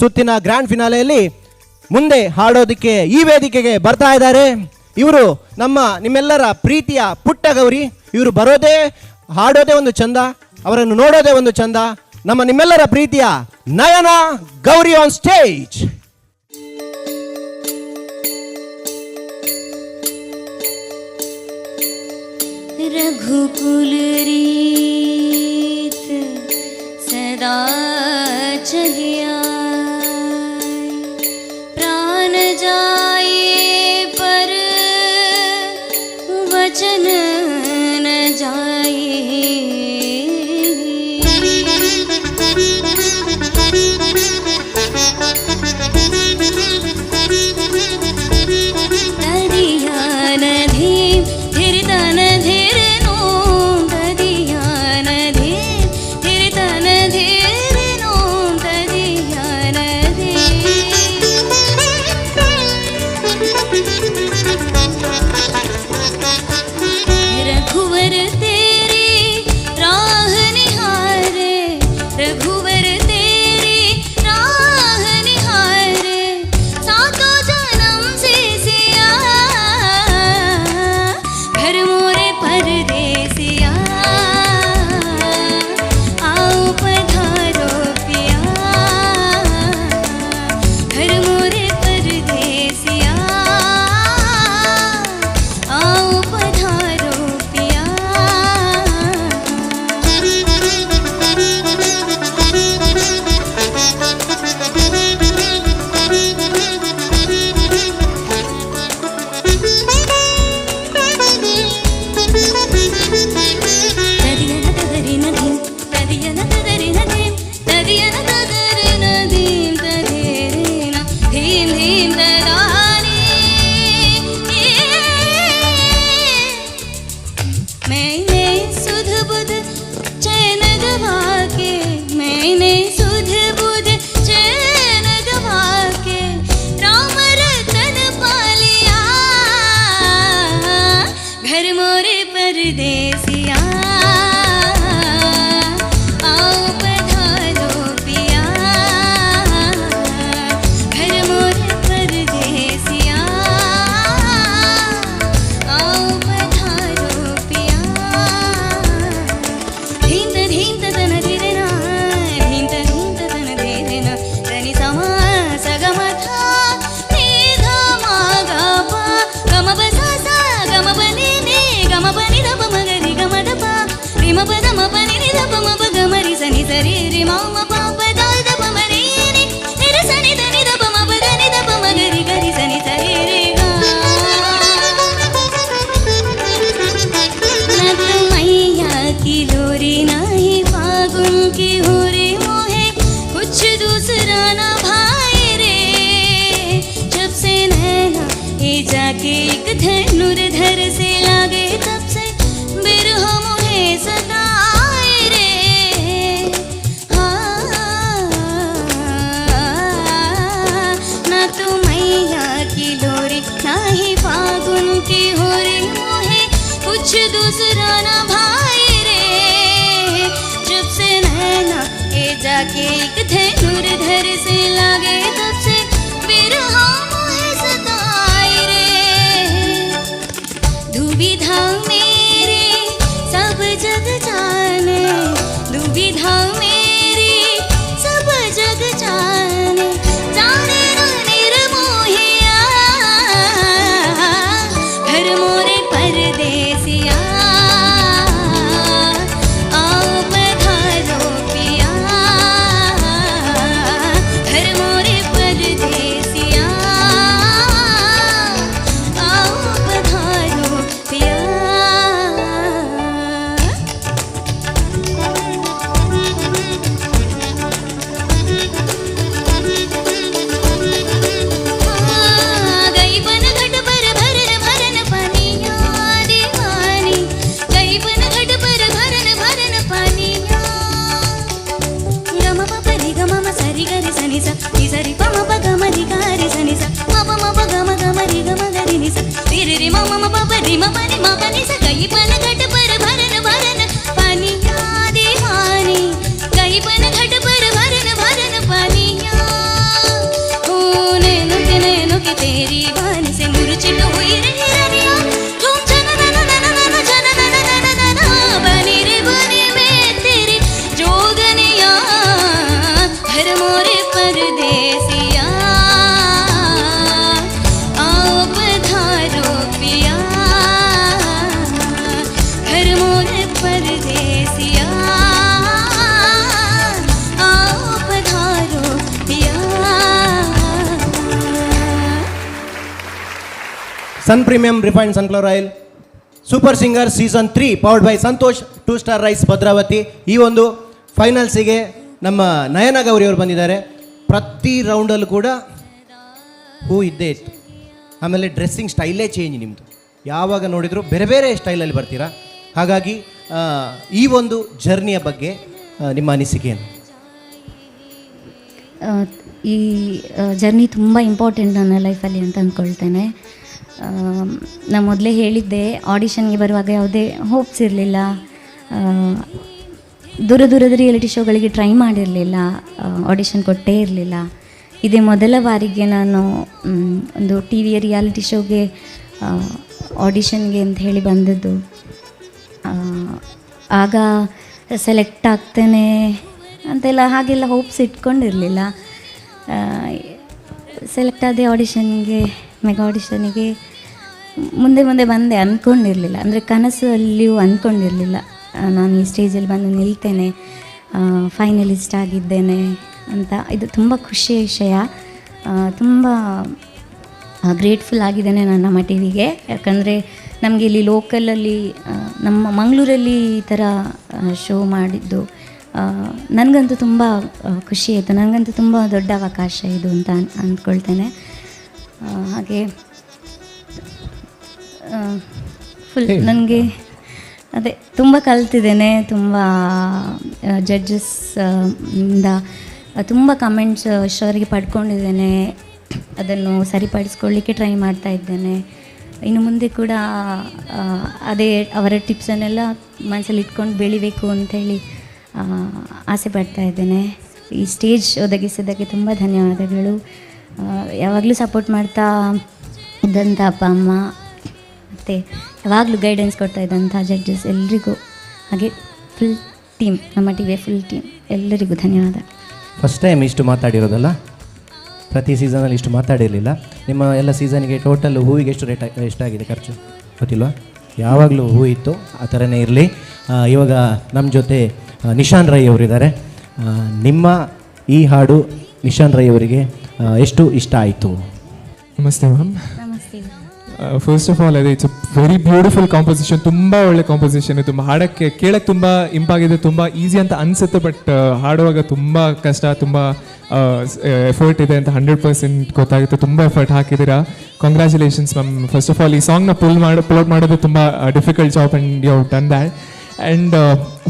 ಸುತ್ತಿನ ಗ್ರ್ಯಾಂಡ್ ಫಿನಾಲೆಯಲ್ಲಿ ಮುಂದೆ ಹಾಡೋದಕ್ಕೆ ಈ ವೇದಿಕೆಗೆ ಬರ್ತಾ ಇದ್ದಾರೆ. ಇವರು ನಿಮ್ಮೆಲ್ಲರ ಪ್ರೀತಿಯ ಪುಟ್ಟ ಗೌರಿ. ಇವರು ಬರೋದೇ ಹಾಡೋದೇ ಒಂದು ಚಂದ, ಅವರನ್ನು ನೋಡೋದೇ ಒಂದು ಚಂದ. ನಿಮ್ಮೆಲ್ಲರ ಪ್ರೀತಿಯ ನಯನ ಗೌರಿ ಆನ್ ಸ್ಟೇಜ್. रघुकुल रीत सदा चलिया, प्राण जाए पर वचन न जाए। जाके एक धनुर्धर से लागे, तब से बिरह मोहे सताए रे। ना तो मैया की लोरी ना ही फागुन की होरी, मोहे कुछ दूसरा ना भाई रे। जब से नैना ये जाके एक धनुर्धर से लागे, तब से बिरह मोहे सताए रे। दुविधा मेरी सब जग जाने, दुविधा मेरी सब जग जाने, जाने ना निर्मोहिया घर मोरे परदेसिया। आओ पधारो पिया घर मोरे परदेसिया, आओ पधारो पिया। गई बन घट पर भरन भरन पानिया दीवानी, गई बन घट पर भरन भरन पानिया। गम प रि ग म सरि ग रि सनि सा नि सरि प म प ग म रि ग रि सनि सा म प म प ग म रि ग म ग रि नि सा रि रि रि म म प प रि म प नि म प नि सा। गई बन घट पर भरन भरन पानिया दीवानी, गई बन घट पर भरन भरन पानिया। परदेसिया आओ पधारो पिया घर मोर परदेसिया आओ पधारो पिया. Sun premium refined sunflower oil super singer season 3 powered by Santosh 2 star rice Bhadravati. ಈ ಒಂದು ಫೈನಲ್ಸಿಗೆ ನಮ್ಮ ನಯನ ಗೌರಿ ಅವರು ಬಂದಿದ್ದಾರೆ. ಪ್ರತಿ ರೌಂಡಲ್ಲೂ ಕೂಡ ಹೂ ಇದ್ದೇ ಇತ್ತು. ಆಮೇಲೆ ಡ್ರೆಸ್ಸಿಂಗ್ ಸ್ಟೈಲೇ ಚೇಂಜ್ ನಿಮ್ಮದು. ಯಾವಾಗ ನೋಡಿದರೂ ಬೇರೆ ಬೇರೆ ಸ್ಟೈಲಲ್ಲಿ ಬರ್ತೀರಾ. ಹಾಗಾಗಿ ಈ ಒಂದು ಜರ್ನಿಯ ಬಗ್ಗೆ ನಿಮ್ಮ ಅನಿಸಿಕೆ ಏನು? ಈ ಜರ್ನಿ ತುಂಬ ಇಂಪಾರ್ಟೆಂಟ್ ನನ್ನ ಲೈಫಲ್ಲಿ ಅಂತ ಅಂದ್ಕೊಳ್ತೇನೆ. ನಾನು ಮೊದಲೇ ಹೇಳಿದ್ದೆ, ಆಡಿಷನ್ಗೆ ಬರುವಾಗ ಯಾವುದೇ ಹೋಪ್ಸ್ ಇರಲಿಲ್ಲ. ದೂರದ ರಿಯಾಲಿಟಿ ಶೋಗಳಿಗೆ ಟ್ರೈ ಮಾಡಿರಲಿಲ್ಲ, ಆಡಿಷನ್ ಕೊಟ್ಟೇ ಇರಲಿಲ್ಲ. ಇದೇ ಮೊದಲ ಬಾರಿಗೆ ನಾನು ಒಂದು ಟಿ ವಿಯ ರಿಯಾಲಿಟಿ ಶೋಗೆ ಆಡಿಷನ್ಗೆ ಅಂತ ಹೇಳಿ ಬಂದದ್ದು. ಆಗ ಸೆಲೆಕ್ಟ್ ಆಗ್ತೇನೆ ಅಂತೆಲ್ಲ ಹಾಗೆಲ್ಲ ಹೋಪ್ಸ್ ಇಟ್ಕೊಂಡಿರಲಿಲ್ಲ. ಸೆಲೆಕ್ಟ್ ಆದ ಆಡಿಷನ್ಗೆ, ಮೆಗಾ ಆಡಿಷನ್ಗೆ ಮುಂದೆ ಬಂದೆ. ಅಂದ್ಕೊಂಡಿರಲಿಲ್ಲ, ಅಂದರೆ ಕನಸು ಅಲ್ಲಿಯೂ ಅಂದ್ಕೊಂಡಿರಲಿಲ್ಲ ನಾನು ಈ ಸ್ಟೇಜಲ್ಲಿ ಬಂದು ನಿಲ್ತೇನೆ, ಫೈನಲಿಸ್ಟ್ ಆಗಿದ್ದೇನೆ ಅಂತ. ಇದು ತುಂಬ ಖುಷಿಯ ವಿಷಯ. ತುಂಬ ಗ್ರೇಟ್ಫುಲ್ ಆಗಿದ್ದೇನೆ ನಾನು ನಮ್ಮ ಟಿ ವಿಗೆ. ಯಾಕಂದರೆ ನಮಗೆ ಇಲ್ಲಿ ಲೋಕಲಲ್ಲಿ ನಮ್ಮ ಮಂಗಳೂರಲ್ಲಿ ಈ ಥರ ಶೋ ಮಾಡಿದ್ದು ನನಗಂತೂ ತುಂಬ ಖುಷಿ ಆಯಿತು. ನನಗಂತೂ ತುಂಬ ದೊಡ್ಡ ಅವಕಾಶ ಇದು ಅಂತ ಅಂದ್ಕೊಳ್ತೇನೆ. ಹಾಗೆ ಫುಲ್ ನನಗೆ ಅದೇ ತುಂಬ ಕಲ್ತಿದ್ದೇನೆ. ತುಂಬ ಜಡ್ಜಸ್ ಇಂದ ತುಂಬ ಕಮೆಂಟ್ಸ್ ಅವರಿಗೆ ಪಡ್ಕೊಂಡಿದ್ದೇನೆ. ಅದನ್ನು ಸರಿಪಡಿಸ್ಕೊಳ್ಳಿಕ್ಕೆ ಟ್ರೈ ಮಾಡ್ತಾ ಇದ್ದೇನೆ. ಇನ್ನು ಮುಂದೆ ಕೂಡ ಅದೇ ಅವರ ಟಿಪ್ಸನ್ನೆಲ್ಲ ಮನಸ್ಸಲ್ಲಿ ಇಟ್ಕೊಂಡು ಬೆಳಿಬೇಕು ಅಂಥೇಳಿ ಆಸೆ ಪಡ್ತಾ ಇದ್ದೇನೆ. ಈ ಸ್ಟೇಜ್ ಒದಗಿಸಿದ್ದಕ್ಕೆ ತುಂಬ ಧನ್ಯವಾದಗಳು. ಯಾವಾಗಲೂ ಸಪೋರ್ಟ್ ಮಾಡ್ತಾ ಇದ್ದಂಥ ಅಪ್ಪ ಅಮ್ಮ ಮತ್ತು ಯಾವಾಗಲೂ ಗೈಡೆನ್ಸ್ ಕೊಡ್ತಾ ಇದ್ದಂಥ ಜಡ್ಜಸ್ ಎಲ್ರಿಗೂ, ಹಾಗೆ ಫುಲ್ ಟೀಮ್, ನಮ್ಮ ಟಿ ವಿಯ ಫುಲ್ ಟೀಮ್ ಎಲ್ಲರಿಗೂ ಧನ್ಯವಾದ. ಫಸ್ಟ್ ಟೈಮ್ ಇಷ್ಟು ಮಾತಾಡಿರೋದಲ್ಲ, ಪ್ರತಿ ಸೀಸನಲ್ಲಿ ಇಷ್ಟು ಮಾತಾಡಿರಲಿಲ್ಲ. ನಿಮ್ಮ ಎಲ್ಲ ಸೀಸನ್ಗೆ ಟೋಟಲ್ ಹೂವಿಗೆ ಎಷ್ಟಾಗಿದೆ ಖರ್ಚು ಗೊತ್ತಿಲ್ವಾ? ಯಾವಾಗಲೂ ಹೂ ಇತ್ತು, ಆ ಥರನೇ ಇರಲಿ. ಇವಾಗ ನಮ್ಮ ಜೊತೆ ನಿಶಾನ್ ರೈ ಅವರಿದ್ದಾರೆ. ನಿಮ್ಮ ಈ ಹಾಡು ನಿಶಾನ್ ರೈ ಅವರಿಗೆ ಎಷ್ಟು ಇಷ್ಟ ಆಯಿತು? ನಮಸ್ತೆ ಮ್ಯಾಮ್. ನಮಸ್ತೆ. ಫಸ್ಟ್ ಆಫ್ ಆಲ್ ಅದೇ it's a very beautiful composition. ತುಂಬ ಒಳ್ಳೆ ಕಾಂಪೋಸಿಷನ್. ತುಂಬ ಹಾಡೋಕ್ಕೆ ಕೇಳಕ್ಕೆ ತುಂಬ ಇಂಪಾಗಿದೆ, ತುಂಬ ಈಸಿ ಅಂತ ಅನಿಸುತ್ತೆ. ಬಟ್ ಹಾಡುವಾಗ ತುಂಬ ಕಷ್ಟ, ತುಂಬ ಎಫರ್ಟ್ ಇದೆ ಅಂತ 100% ಗೊತ್ತಾಗುತ್ತೆ. ತುಂಬ ಎಫರ್ಟ್ ಹಾಕಿದ್ದೀರಾ. Congratulations ma'am. First of all ಈ ಸಾಂಗ್ನ ಪುಲ್ ಮಾಡೋದು ತುಂಬ difficult job and you have done that. And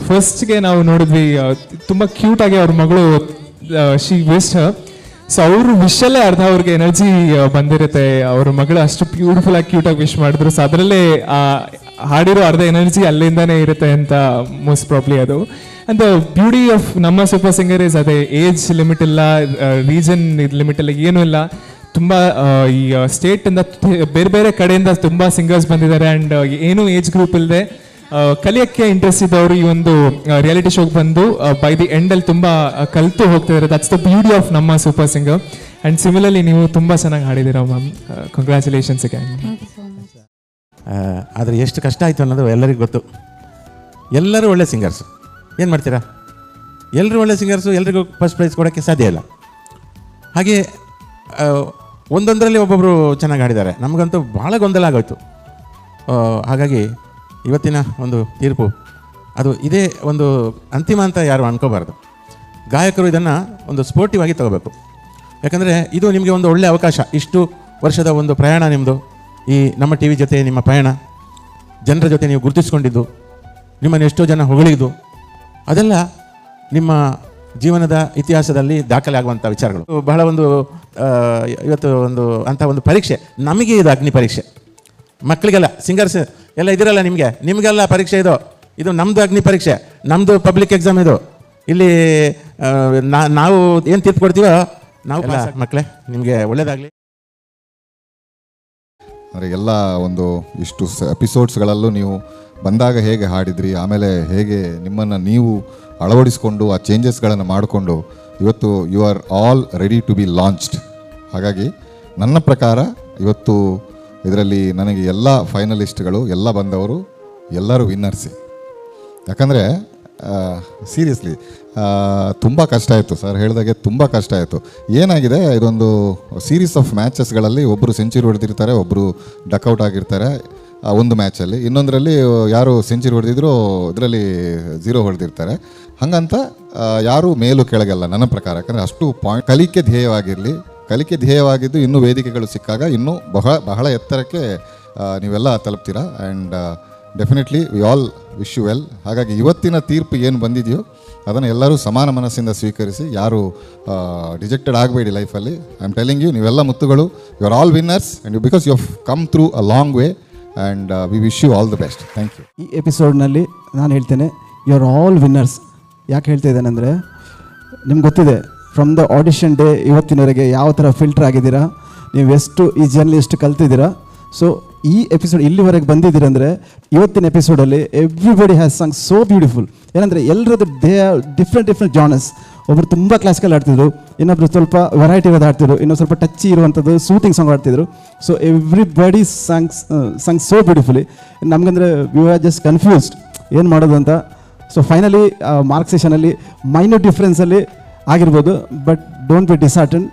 ಫಸ್ಟ್ಗೆ ನಾವು ನೋಡಿದ್ವಿ ತುಂಬ ಕ್ಯೂಟಾಗಿ ಅವ್ರ ಮಗಳು ಶಿ ವಿಶ್ಡ್ ಹರ್. ಸೊ ಅವರು ವಿಶಲ್ಲೇ ಅರ್ಧ ಅವ್ರಿಗೆ ಎನರ್ಜಿ ಬಂದಿರುತ್ತೆ. ಅವ್ರ ಮಗಳು ಅಷ್ಟು ಬ್ಯೂಟಿಫುಲ್ ಆಗಿ ಕ್ಯೂಟಾಗಿ ವಿಶ್ ಮಾಡಿದ್ರು. ಸೊ ಅದರಲ್ಲೇ ಹಾಡಿರೋ ಅರ್ಧ ಎನರ್ಜಿ ಅಲ್ಲಿಂದಾನೇ ಇರುತ್ತೆ ಅಂತ ಮೋಸ್ಟ್ ಪ್ರಾಬ್ಲಿ ಅದು. ಆ್ಯಂಡ್ ದ ಬ್ಯೂಟಿ ಆಫ್ ನಮ್ಮ ಸೂಪರ್ ಸಿಂಗರ್ ಇಸ್ ಅದೇ ಏಜ್ ಲಿಮಿಟ್ ಇಲ್ಲ, ರೀಜನ್ ಲಿಮಿಟ್ ಇಲ್ಲ, ಏನೂ ಇಲ್ಲ. ತುಂಬ ಈ ಸ್ಟೇಟಿಂದ ಬೇರೆ ಬೇರೆ ಕಡೆಯಿಂದ ತುಂಬ ಸಿಂಗರ್ಸ್ ಬಂದಿದ್ದಾರೆ. ಆ್ಯಂಡ್ ಏನೂ ಏಜ್ ಗ್ರೂಪ್ ಇಲ್ಲದೆ ಕಲಿಯೋಕ್ಕೆ ಇಂಟ್ರೆಸ್ಟ್ ಇದ್ದವರು ಈ ಒಂದು ರಿಯಾಲಿಟಿ ಶೋಗೆ ಬಂದು ಬೈ ದಿ ಎಂಡಲ್ಲಿ ತುಂಬ ಕಲಿತು ಹೋಗ್ತಿದ್ದಾರೆ. ದಟ್ಸ್ ದ ಬ್ಯೂಟಿ ಆಫ್ ನಮ್ಮ ಸೂಪರ್ ಸಿಂಗರ್. ಆ್ಯಂಡ್ ಸಿಮಿಲರ್ಲಿ ನೀವು ತುಂಬ ಚೆನ್ನಾಗಿ ಹಾಡಿದ್ದೀರಾ ma'am. Congratulations again. Thank you so much. ಆದರೆ ಎಷ್ಟು ಕಷ್ಟ ಆಯಿತು ಅನ್ನೋದು ಎಲ್ಲರಿಗೂ ಗೊತ್ತು. ಎಲ್ಲರೂ ಒಳ್ಳೆ ಸಿಂಗರ್ಸು, ಏನು ಮಾಡ್ತೀರಾ? ಎಲ್ಲರೂ ಒಳ್ಳೆ ಸಿಂಗರ್ಸು, ಎಲ್ರಿಗೂ ಫಸ್ಟ್ ಪ್ರೈಸ್ ಕೊಡೋಕ್ಕೆ ಸಾಧ್ಯ ಇಲ್ಲ. ಹಾಗೆ ಒಂದೊಂದರಲ್ಲಿ ಒಬ್ಬೊಬ್ಬರು ಚೆನ್ನಾಗಿ ಹಾಡಿದ್ದಾರೆ. ನಮಗಂತೂ ಭಾಳ ಗೊಂದಲ ಆಗೋಯ್ತು. ಹಾಗಾಗಿ ಇವತ್ತಿನ ಒಂದು ತೀರ್ಪು ಅದು ಇದೇ ಒಂದು ಅಂತಿಮ ಅಂತ ಯಾರು ಅನ್ಕೋಬಾರ್ದು. ಗಾಯಕರು ಇದನ್ನು ಒಂದು ಸ್ಪೋರ್ಟಿವ್ ಆಗಿ ತಗೋಬೇಕು. ಯಾಕಂದರೆ ಇದು ನಿಮಗೆ ಒಂದು ಒಳ್ಳೆಯ ಅವಕಾಶ. ಇಷ್ಟು ವರ್ಷದ ಒಂದು ಪ್ರಯಾಣ ನಿಮ್ಮದು, ಈ ನಮ್ಮ ಟಿ ವಿ ಜೊತೆ ನಿಮ್ಮ ಪಯಣ, ಜನರ ಜೊತೆ ನೀವು ಗುರುತಿಸ್ಕೊಂಡಿದ್ದು, ನಿಮ್ಮನ್ನು ಎಷ್ಟೋ ಜನ ಹೊಗಳಿದ್ದು, ಅದೆಲ್ಲ ನಿಮ್ಮ ಜೀವನದ ಇತಿಹಾಸದಲ್ಲಿ ದಾಖಲೆ ಆಗುವಂಥ ವಿಚಾರಗಳು. ಬಹಳ ಒಂದು ಇವತ್ತು ಒಂದು ಅಂಥ ಒಂದು ಪರೀಕ್ಷೆ ನಮಗೆ, ಇದು ಅಗ್ನಿ ಪರೀಕ್ಷೆ. ಮಕ್ಕಳಿಗೆಲ್ಲ ಸಿಂಗರ್ಸ್ ಎಲ್ಲ ಇದಿರಲ್ಲ, ನಿಮಗೆಲ್ಲ ಪರೀಕ್ಷೆ ಇದು ನಮ್ಮದು ಅಗ್ನಿ ಪರೀಕ್ಷೆ, ನಮ್ಮದು ಪಬ್ಲಿಕ್ ಎಕ್ಸಾಮ್ ಇದು. ಇಲ್ಲಿ ನಾವು ಏನು ತೀರ್ಪು ಕೊಡ್ತೀವೋ ನಾವು ಮಕ್ಕಳೇ ನಿಮಗೆ ಒಳ್ಳೇದಾಗಲಿ. ಅಂದರೆ ಎಲ್ಲ ಒಂದು ಇಷ್ಟು ಎಪಿಸೋಡ್ಸ್ಗಳಲ್ಲೂ ನೀವು ಬಂದಾಗ ಹೇಗೆ ಹಾಡಿದ್ರಿ, ಆಮೇಲೆ ಹೇಗೆ ನಿಮ್ಮನ್ನು ನೀವು ಅಳವಡಿಸ್ಕೊಂಡು ಆ ಚೇಂಜಸ್ಗಳನ್ನು ಮಾಡಿಕೊಂಡು ಇವತ್ತು you are all ready to be launched. ಹಾಗಾಗಿ ನನ್ನ ಪ್ರಕಾರ ಇವತ್ತು ಇದರಲ್ಲಿ ನನಗೆ ಎಲ್ಲ ಫೈನಲಿಸ್ಟ್ಗಳು ಎಲ್ಲ ಬಂದವರು ಎಲ್ಲರೂ ವಿನ್ನರ್ಸೇ. ಯಾಕಂದರೆ ಸೀರಿಯಸ್ಲಿ ತುಂಬ ಕಷ್ಟ ಆಯಿತು, ಸರ್ ಹೇಳಿದಾಗೆ ತುಂಬ ಕಷ್ಟ ಆಯಿತು. ಏನಾಗಿದೆ, ಇದೊಂದು ಸೀರೀಸ್ ಆಫ್ ಮ್ಯಾಚಸ್ಗಳಲ್ಲಿ ಒಬ್ಬರು ಸೆಂಚುರಿ ಹೊಡೆದಿರ್ತಾರೆ, ಒಬ್ಬರು ಡಕ್ಔಟ್ ಆಗಿರ್ತಾರೆ ಒಂದು ಮ್ಯಾಚಲ್ಲಿ, ಇನ್ನೊಂದರಲ್ಲಿ ಯಾರು ಸೆಂಚುರಿ ಹೊಡೆದಿದ್ರು ಇದರಲ್ಲಿ 0 ಹೊಡೆದಿರ್ತಾರೆ. ಹಾಗಂತ ಯಾರೂ ಮೇಲೂ ಕೆಳಗಲ್ಲ ನನ್ನ ಪ್ರಕಾರ. ಯಾಕಂದರೆ ಅಷ್ಟು ಪಾಯಿಂಟ್ ಕಲಿಕೆ ಧ್ಯೇಯವಾಗಿದ್ದು ಇನ್ನೂ ವೇದಿಕೆಗಳು ಸಿಕ್ಕಾಗ ಇನ್ನೂ ಬಹಳ ಎತ್ತರಕ್ಕೆ ನೀವೆಲ್ಲ ತಲುಪ್ತೀರಾ. And definitely we all wish you well. ಹಾಗಾಗಿ ಇವತ್ತಿನ ತೀರ್ಪು ಏನು ಬಂದಿದೆಯೋ ಅದನ್ನು ಎಲ್ಲರೂ ಸಮಾನ ಮನಸ್ಸಿಂದ ಸ್ವೀಕರಿಸಿ, ಯಾರು ಡಿಜೆಕ್ಟೆಡ್ ಆಗಬೇಡಿ ಲೈಫಲ್ಲಿ. ಐ ಆಮ್ ಟೆಲಿಂಗ್ ಯು, ನೀವೆಲ್ಲ ಮುತ್ತುಗಳು, you are all winners and because you have come through a long way and we wish you all the best. Thank you. ಈ ಎಪಿಸೋಡ್ನಲ್ಲಿ ನಾನು ಹೇಳ್ತೇನೆ, ಯು ಆರ್ ಆಲ್ ವಿನ್ನರ್ಸ್. ಯಾಕೆ ಹೇಳ್ತಾ ಇದ್ದೇನೆ ಅಂದರೆ, ನಿಮ್ಗೆ ಗೊತ್ತಿದೆ ಫ್ರಮ್ ದ ಆಡಿಷನ್ ಡೇ ಇವತ್ತಿನವರೆಗೆ ಯಾವ ಥರ ಫಿಲ್ಟರ್ ಆಗಿದ್ದೀರಾ, ನೀವು ಎಷ್ಟು ಈ ಜರ್ನಿ ಎಷ್ಟು ಕಲ್ತಿದ್ದೀರಾ. ಸೊ ಈ ಎಪಿಸೋಡ್ ಇಲ್ಲಿವರೆಗೆ ಬಂದಿದ್ದೀರಂದರೆ ಇವತ್ತಿನ ಎಪಿಸೋಡಲ್ಲಿ everybody has sang so beautiful. ಏನಂದರೆ ಎಲ್ಲರದ್ದು ಡಿಫ್ರೆಂಟ್ ಜಾನರ್ಸ್. ಒಬ್ಬರು ತುಂಬ ಕ್ಲಾಸಿಕಲ್ ಆಡ್ತಿದ್ರು, ಇನ್ನೊಬ್ರು ಸ್ವಲ್ಪ ವೆರೈಟಿ ಇರೋದು ಆಡ್ತಿದ್ರು, ಇನ್ನೊಂದು ಸ್ವಲ್ಪ ಟಚ್ ಇರುವಂಥದ್ದು ಸೂಟಿಂಗ್ ಸಾಂಗ್ ಆಡ್ತಿದ್ರು. So everybody sang so beautifully. ನಮಗಂದರೆ ವಿ ಆರ್ ಜಸ್ಟ್ ಕನ್ಫ್ಯೂಸ್ಡ್ ಏನು ಮಾಡೋದು ಅಂತ. ಸೊ ಫೈನಲಿ ಮಾರ್ಕ್ ಸೆಷನಲ್ಲಿ ಮೈನ್ಯೂಟ್ ಡಿಫ್ರೆನ್ಸಲ್ಲಿ ಆಗಿರ್ಬೋದು, ಬಟ್ ಡೋಂಟ್ ಬಿ ಡಿಸಾರ್ಟನ್.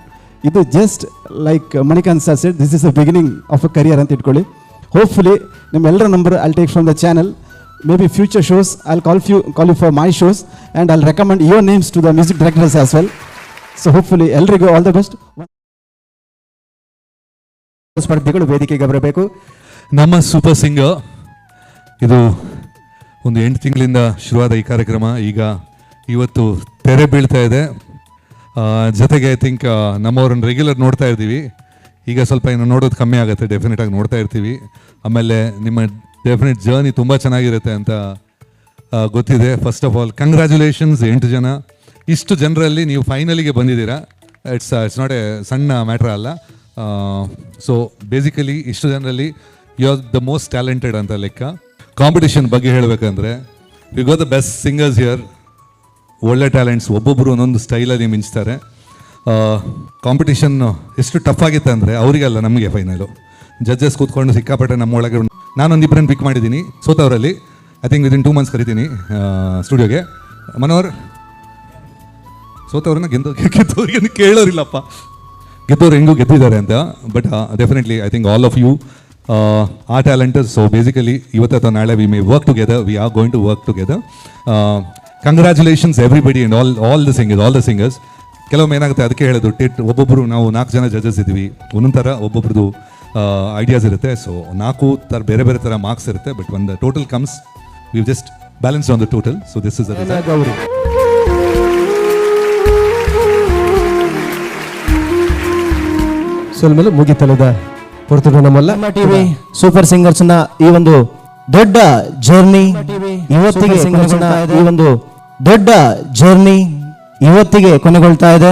ಇದು just like Manikanth sir said, this is the beginning of a career ಅಂತ ಇಟ್ಕೊಳ್ಳಿ. ಹೋಪ್ಫುಲಿ ನಿಮ್ಮೆಲ್ಲರ number I'll take from the channel. Maybe future shows I'll call you for my shows and I'll recommend your names to the music directors as well. So hopefully ಎಲ್ರಿಗೂ all the best. ಸ್ಪರ್ಧಿಗಳು ವೇದಿಕೆಗೆ ಬರಬೇಕು. ನಮ್ಮ super singer, ಇದು ಒಂದು 8 ತಿಂಗಳಿಂದ ಶುರುವಾದ ಈ ಕಾರ್ಯಕ್ರಮ ಈಗ ಇವತ್ತು ತೆರೆ ಬೀಳ್ತಾ ಇದೆ. ಜೊತೆಗೆ ಐ ಥಿಂಕ್ ನಮ್ಮವ್ರನ್ನ ರೆಗ್ಯುಲರ್ ನೋಡ್ತಾ ಇರ್ತೀವಿ, ಈಗ ಸ್ವಲ್ಪ ಇನ್ನು ನೋಡೋದು ಕಮ್ಮಿ ಆಗುತ್ತೆ, ಡೆಫಿನೆಟಾಗಿ ನೋಡ್ತಾ ಇರ್ತೀವಿ. ಆಮೇಲೆ ನಿಮ್ಮ ಡೆಫಿನೆಟ್ ಜರ್ನಿ ತುಂಬ ಚೆನ್ನಾಗಿರುತ್ತೆ ಅಂತ ಗೊತ್ತಿದೆ. ಫಸ್ಟ್ ಆಫ್ ಆಲ್ ಕಂಗ್ರ್ಯಾಚುಲೇಷನ್ಸ್ 8 ಜನ. ಇಷ್ಟು ಜನರಲ್ಲಿ ನೀವು ಫೈನಲಿಗೆ ಬಂದಿದ್ದೀರಾ, ಇಟ್ಸ್ ನಾಟ್ ಎ ಸಣ್ಣ ಮ್ಯಾಟ್ರ್ ಅಲ್ಲ. ಸೊ ಬೇಸಿಕಲಿ ಇಷ್ಟು ಜನರಲ್ಲಿ you are the most talented ಅಂತ ಲೆಕ್ಕ. ಕಾಂಪಿಟೇಷನ್ ಬಗ್ಗೆ ಹೇಳಬೇಕಂದ್ರೆ you go the best singers here, ಒಳ್ಳೆ ಟ್ಯಾಲೆಂಟ್ಸ್, ಒಬ್ಬೊಬ್ಬರು ಒಂದೊಂದು ಸ್ಟೈಲಲ್ಲಿ ಮಿಂಚ್ತಾರೆ. ಕಾಂಪಿಟೇಷನ್ ಎಷ್ಟು ಟಫ್ ಆಗಿತ್ತು ಅಂದರೆ ಅವರಿಗೆಲ್ಲ ನಮಗೆ ಫೈನಲು ಜಡ್ಜಸ್ ಕೂತ್ಕೊಂಡು ಸಿಕ್ಕಾಪಟ್ಟೆ ನಮ್ಮೊಳಗೆ. ನಾನೊಂದಿಬ್ಬರನ್ನು ಪಿಕ್ ಮಾಡಿದ್ದೀನಿ ಸೋತವರಲ್ಲಿ. ಐ ಥಿಂಕ್ ವಿದಿನ್ 2 ಮಂತ್ಸ್ ಕರಿತೀನಿ ಸ್ಟುಡಿಯೋಗೆ. ಮನೋಹರ್, ಸೋತವ್ರನ್ನ ಗೆದ್ದವ್ರಿಗೆ ಕೇಳೋರಿಲ್ಲಪ್ಪ, ಗೆದ್ದವ್ರು ಹೆಂಗೂ ಗೆದ್ದಿದ್ದಾರೆ ಅಂತ. But definitely I think all of you are talents. So basically ಇವತ್ತು ಅಥವಾ ನಾಳೆ we may work together, we are going to work together. Congratulations everybody and all the singers. ಕೆಲವೊಮ್ಮೆ ಏನಾಗುತ್ತೆ, ಅದಕ್ಕೆ ಹೇಳೋದು ಒಬ್ಬೊಬ್ಬರು ನಾವು 4 ಜನ ಜಡ್ಜಸ್ ಇದ್ದೀವಿ, ಒಂದೊಂದು ಥರ ಒಬ್ಬೊಬ್ರದ್ದು ಐಡಿಯಾಸ್ ಇರುತ್ತೆ. ಸೊ 4 ಥರ ಬೇರೆ ಥರ ಮಾರ್ಕ್ಸ್ ಇರುತ್ತೆ. But when the total comes, we've just balanced on the total. So this is the result. ಮೇಲೆ ಮುಗಿತಲದ ಹೊರತು ನಮ್ಮಲ್ಲ ಟಿವಿ ಸೂಪರ್ ಸಿಂಗರ್ಸ್ನ ಈ ಒಂದು ದೊಡ್ಡ ಜರ್ನಿ ಇವತ್ತಿಗೆ ಕೊನೆಗೊಳ್ತಾ ಇದೆ.